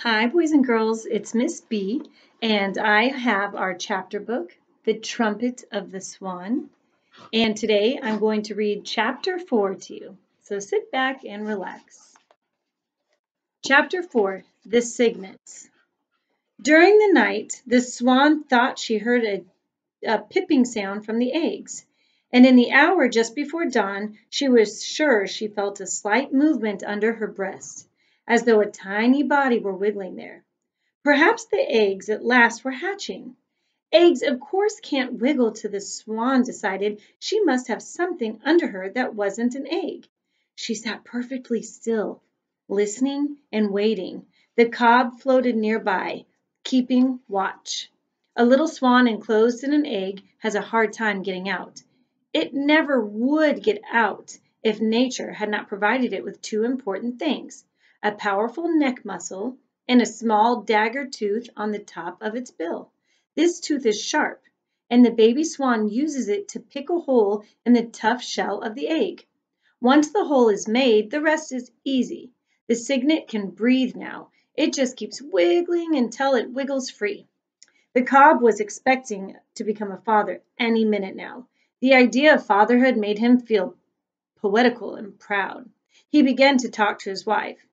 Hi, boys and girls. It's Miss B, and I have our chapter book, The Trumpet of the Swan. And today I'm going to read chapter 4 to you. So sit back and relax. Chapter 4, The Cygnets. During the night, the swan thought she heard a piping sound from the eggs. And in the hour just before dawn, she was sure she felt a slight movement under her breast, as though a tiny body were wiggling there. Perhaps the eggs at last were hatching. Eggs, of course, can't wiggle, to the swan decided. She must have something under her that wasn't an egg. She sat perfectly still, listening and waiting. The cob floated nearby, keeping watch. A little swan enclosed in an egg has a hard time getting out. It never would get out if nature had not provided it with two important things: a powerful neck muscle and a small dagger tooth on the top of its bill. This tooth is sharp, and the baby swan uses it to pick a hole in the tough shell of the egg. Once the hole is made, the rest is easy. The cygnet can breathe now. It just keeps wiggling until it wiggles free. The cob was expecting to become a father any minute now. The idea of fatherhood made him feel poetical and proud. He began to talk to his wife.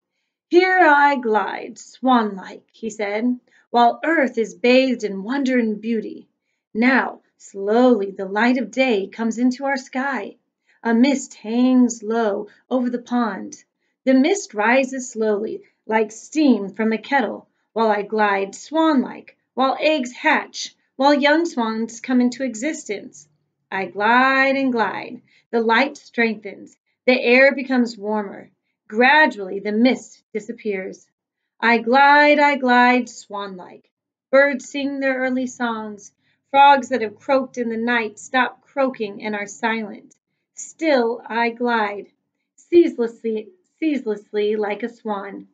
"Here I glide, swan-like," he said, "while earth is bathed in wonder and beauty. Now, slowly the light of day comes into our sky. A mist hangs low over the pond. The mist rises slowly, like steam from a kettle, while I glide swan-like, while eggs hatch, while young swans come into existence. I glide and glide. The light strengthens. The air becomes warmer. Gradually the mist disappears. I glide, swan-like. Birds sing their early songs. Frogs that have croaked in the night stop croaking and are silent. Still I glide, ceaselessly like a swan."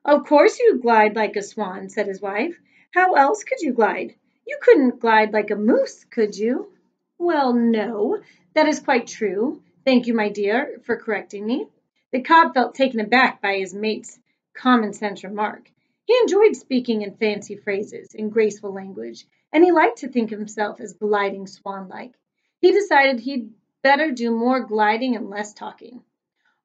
"Of course you glide like a swan," said his wife. "How else could you glide? You couldn't glide like a moose, could you?" "Well, no, that is quite true. Thank you, my dear, for correcting me." The cob felt taken aback by his mate's common sense remark. He enjoyed speaking in fancy phrases, in graceful language, and he liked to think of himself as gliding swan-like. He decided he'd better do more gliding and less talking.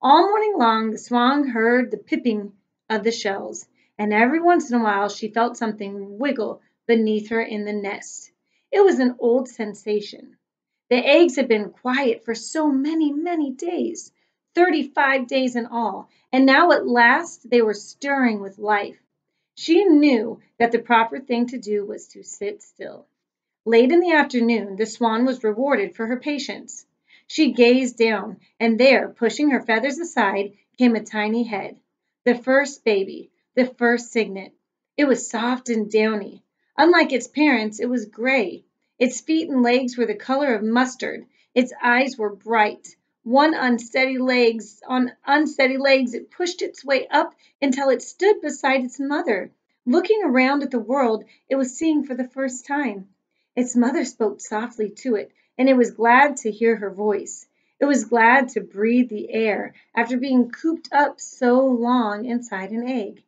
All morning long the swan heard the pipping of the shells, and every once in a while she felt something wiggle beneath her in the nest. It was an old sensation. The eggs had been quiet for so many days, 35 days in all, and now at last they were stirring with life. She knew that the proper thing to do was to sit still. Late in the afternoon, the swan was rewarded for her patience. She gazed down, and there, pushing her feathers aside, came a tiny head. The first baby, the first cygnet. It was soft and downy. Unlike its parents, it was gray. Its feet and legs were the color of mustard. Its eyes were bright. On unsteady legs, it pushed its way up until it stood beside its mother. Looking around at the world it was seeing for the first time. Its mother spoke softly to it, and it was glad to hear her voice. It was glad to breathe the air after being cooped up so long inside an egg.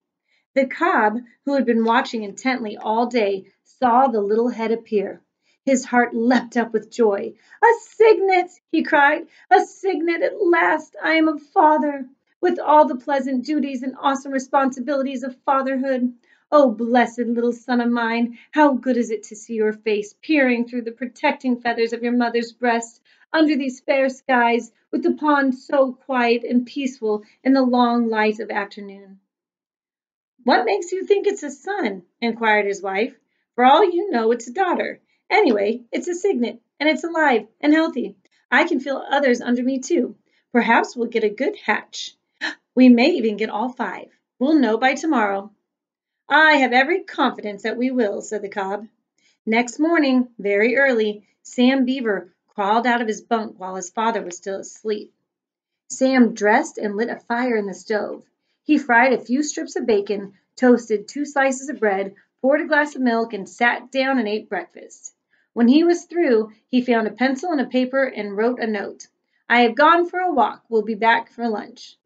The cob, who had been watching intently all day, saw the little head appear. His heart leapt up with joy. "A cygnet!" he cried. "A cygnet at last! I am a father, with all the pleasant duties and awesome responsibilities of fatherhood. Oh, blessed little son of mine, how good is it to see your face peering through the protecting feathers of your mother's breast, under these fair skies, with the pond so quiet and peaceful in the long light of afternoon." "What makes you think it's a son?" inquired his wife. "For all you know, it's a daughter. Anyway, it's a cygnet, and it's alive and healthy. I can feel others under me, too. Perhaps we'll get a good hatch. We may even get all 5. We'll know by tomorrow." "I have every confidence that we will," said the cob. Next morning, very early, Sam Beaver crawled out of his bunk while his father was still asleep. Sam dressed and lit a fire in the stove. He fried a few strips of bacon, toasted 2 slices of bread, poured a glass of milk, and sat down and ate breakfast. When he was through, he found a pencil and a paper and wrote a note. "I have gone for a walk. Will be back for lunch."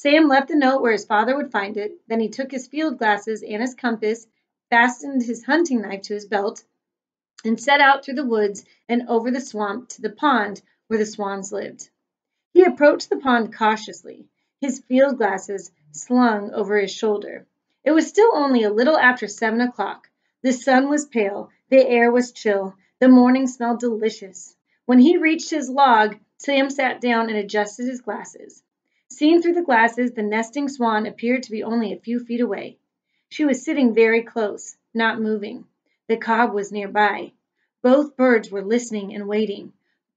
Sam left the note where his father would find it. Then he took his field glasses and his compass, fastened his hunting knife to his belt, and set out through the woods and over the swamp to the pond where the swans lived. He approached the pond cautiously, his field glasses slung over his shoulder. It was still only a little after 7 o'clock. The sun was pale, the air was chill, the morning smelled delicious. When he reached his log, Sam sat down and adjusted his glasses. Seen through the glasses, the nesting swan appeared to be only a few feet away. She was sitting very close, not moving. The cob was nearby. Both birds were listening and waiting.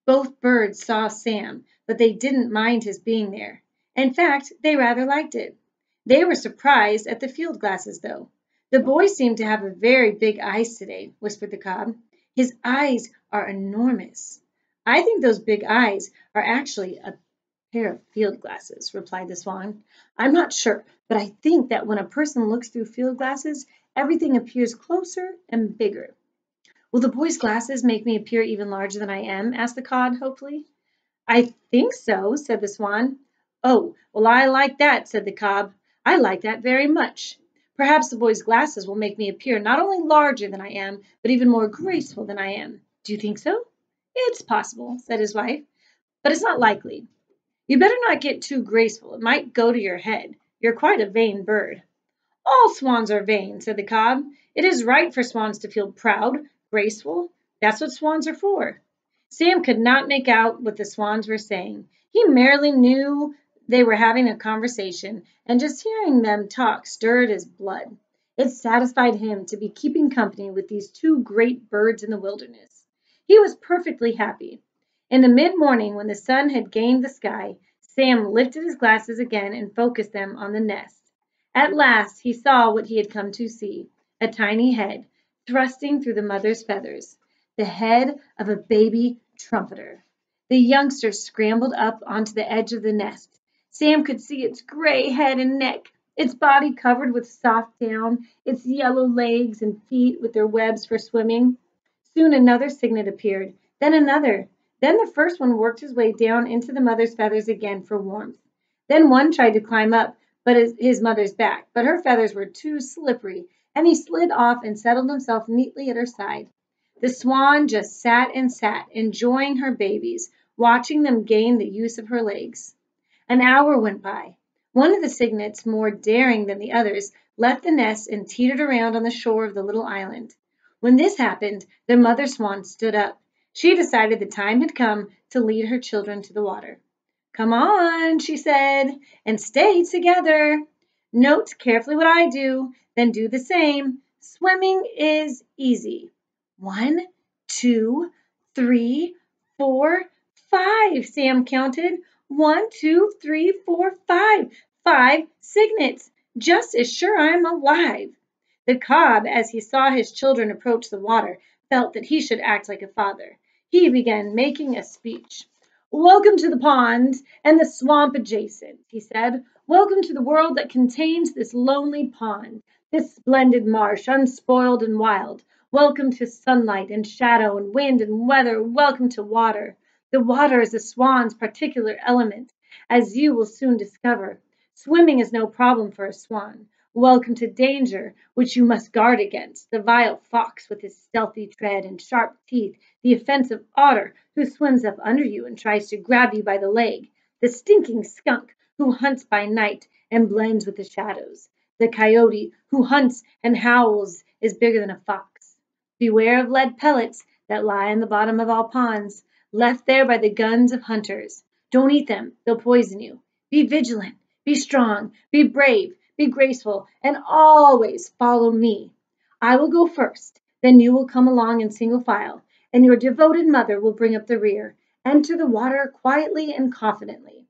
Both birds saw Sam, but they didn't mind his being there. In fact, they rather liked it. They were surprised at the field glasses, though. The boy seemed to have very big eyes today, whispered the cob. His eyes are enormous. I think those big eyes are actually a pair of field glasses, replied the swan. I'm not sure, but I think that when a person looks through field glasses, everything appears closer and bigger. Will the boy's glasses make me appear even larger than I am? Asked the cod, hopefully. I think so, said the swan. Oh, well, I like that, said the cob. I like that very much. Perhaps the boy's glasses will make me appear not only larger than I am, but even more graceful than I am. Do you think so? It's possible, said his wife, but it's not likely. You better not get too graceful. It might go to your head. You're quite a vain bird. All swans are vain, said the cob. It is right for swans to feel proud, graceful. That's what swans are for. Sam could not make out what the swans were saying. He merely knew they were having a conversation, and just hearing them talk stirred his blood. It satisfied him to be keeping company with these two great birds in the wilderness. He was perfectly happy. In the mid-morning, when the sun had gained the sky, Sam lifted his glasses again and focused them on the nest. At last he saw what he had come to see, a tiny head, thrusting through the mother's feathers, the head of a baby trumpeter. The youngster scrambled up onto the edge of the nest. Sam could see its gray head and neck, its body covered with soft down, its yellow legs and feet with their webs for swimming. Soon another cygnet appeared, then another. Then the first one worked his way down into the mother's feathers again for warmth. Then one tried to climb up, but his mother's back, but her feathers were too slippery, and he slid off and settled himself neatly at her side. The swan just sat and sat, enjoying her babies, watching them gain the use of her legs. An hour went by. One of the cygnets, more daring than the others, left the nest and teetered around on the shore of the little island. When this happened, the mother swan stood up. She decided the time had come to lead her children to the water. Come on, she said, and stay together. Note carefully what I do, then do the same. Swimming is easy. 1, 2, 3, 4, 5, Sam counted. 1, 2, 3, 4, 5. 5 cygnets, just as sure I'm alive. The cob, as he saw his children approach the water, felt that he should act like a father. He began making a speech. Welcome to the pond and the swamp adjacent, he said. Welcome to the world that contains this lonely pond, this splendid marsh, unspoiled and wild. Welcome to sunlight and shadow and wind and weather. Welcome to water. The water is the swan's particular element, as you will soon discover. Swimming is no problem for a swan. Welcome to danger, which you must guard against. The vile fox with his stealthy tread and sharp teeth, the offensive otter who swims up under you and tries to grab you by the leg, the stinking skunk who hunts by night and blends with the shadows. The coyote who hunts and howls is bigger than a fox. Beware of lead pellets that lie in the bottom of all ponds, left there by the guns of hunters. Don't eat them, they'll poison you. Be vigilant, be strong, be brave, be graceful, and always follow me. I will go first, then you will come along in single file, and your devoted mother will bring up the rear. Enter the water quietly and confidently.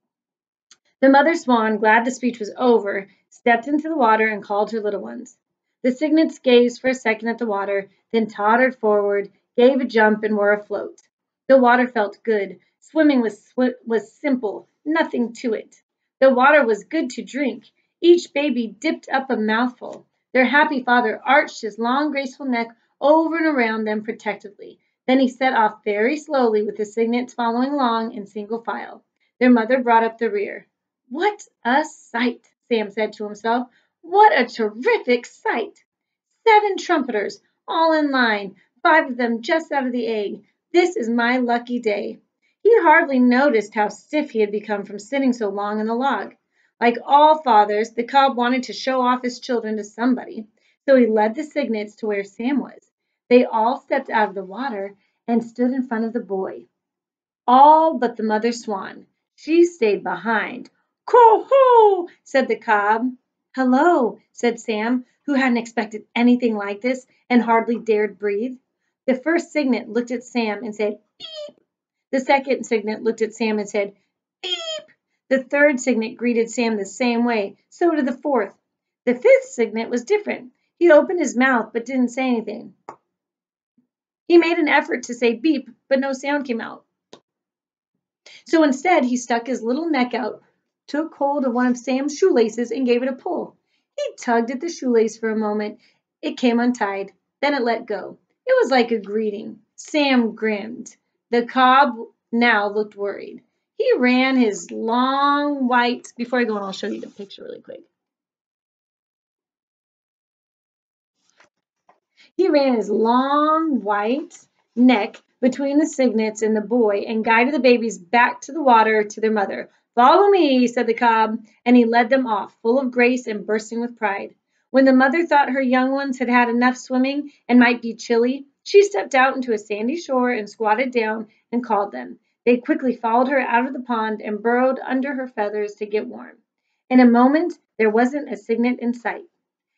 The mother swan, glad the speech was over, stepped into the water and called her little ones. The cygnets gazed for a second at the water, then tottered forward, gave a jump, and were afloat. The water felt good. Swimming was simple, nothing to it. The water was good to drink. Each baby dipped up a mouthful. Their happy father arched his long, graceful neck over and around them protectively. Then he set off very slowly with the cygnets following along in single file. Their mother brought up the rear. What a sight, Sam said to himself. What a terrific sight! 7 trumpeters, all in line, 5 of them just out of the egg. This is my lucky day. He hardly noticed how stiff he had become from sitting so long in the log. Like all fathers, the cob wanted to show off his children to somebody, so he led the cygnets to where Sam was. They all stepped out of the water and stood in front of the boy. All but the mother swan. She stayed behind. "Coo-hoo!" said the cob. "Hello," said Sam, who hadn't expected anything like this and hardly dared breathe. The first cygnet looked at Sam and said, "Beep." The second cygnet looked at Sam and said, "Beep." The third cygnet greeted Sam the same way. So did the fourth. The fifth cygnet was different. He opened his mouth but didn't say anything. He made an effort to say beep, but no sound came out. So instead, he stuck his little neck out, took hold of one of Sam's shoelaces, and gave it a pull. He tugged at the shoelace for a moment. It came untied. Then it let go. It was like a greeting. Sam grinned. The cob now looked worried. He ran his long white. Before I go on, I'll show you the picture really quick. He ran his long white neck between the cygnets and the boy and guided the babies back to the water to their mother. "Follow me," said the cob, and he led them off, full of grace and bursting with pride. When the mother thought her young ones had had enough swimming and might be chilly, she stepped out into a sandy shore and squatted down and called them. They quickly followed her out of the pond and burrowed under her feathers to get warm. In a moment, there wasn't a cygnet in sight.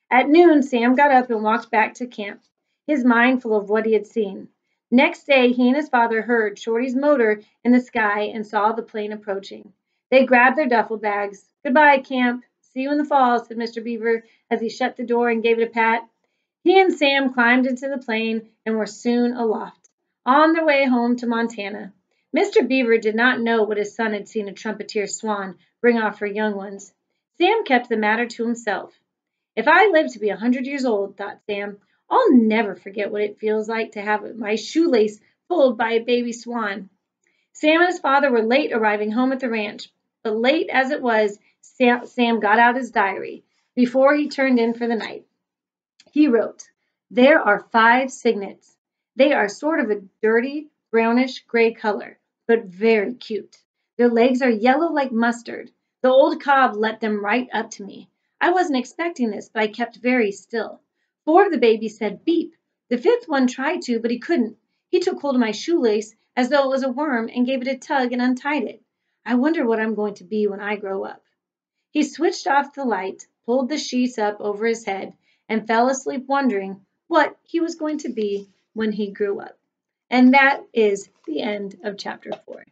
At noon, Sam got up and walked back to camp, his mind full of what he had seen. Next day, he and his father heard Shorty's motor in the sky and saw the plane approaching. They grabbed their duffel bags. "Goodbye, camp. See you in the fall," said Mr. Beaver as he shut the door and gave it a pat. He and Sam climbed into the plane and were soon aloft, on their way home to Montana. Mr. Beaver did not know what his son had seen a trumpeter swan bring off her young ones. Sam kept the matter to himself. "If I live to be 100 years old," thought Sam, "I'll never forget what it feels like to have my shoelace pulled by a baby swan." Sam and his father were late arriving home at the ranch, but late as it was, Sam got out his diary before he turned in for the night. He wrote, "There are 5 cygnets. They are sort of a dirty brownish gray color, but very cute. Their legs are yellow like mustard. The old cob let them right up to me. I wasn't expecting this, but I kept very still. 4 of the babies said beep. The 5th one tried to, but he couldn't. He took hold of my shoelace as though it was a worm and gave it a tug and untied it. I wonder what I'm going to be when I grow up." He switched off the light, pulled the sheets up over his head, and fell asleep wondering what he was going to be when he grew up. And that is the end of chapter 4.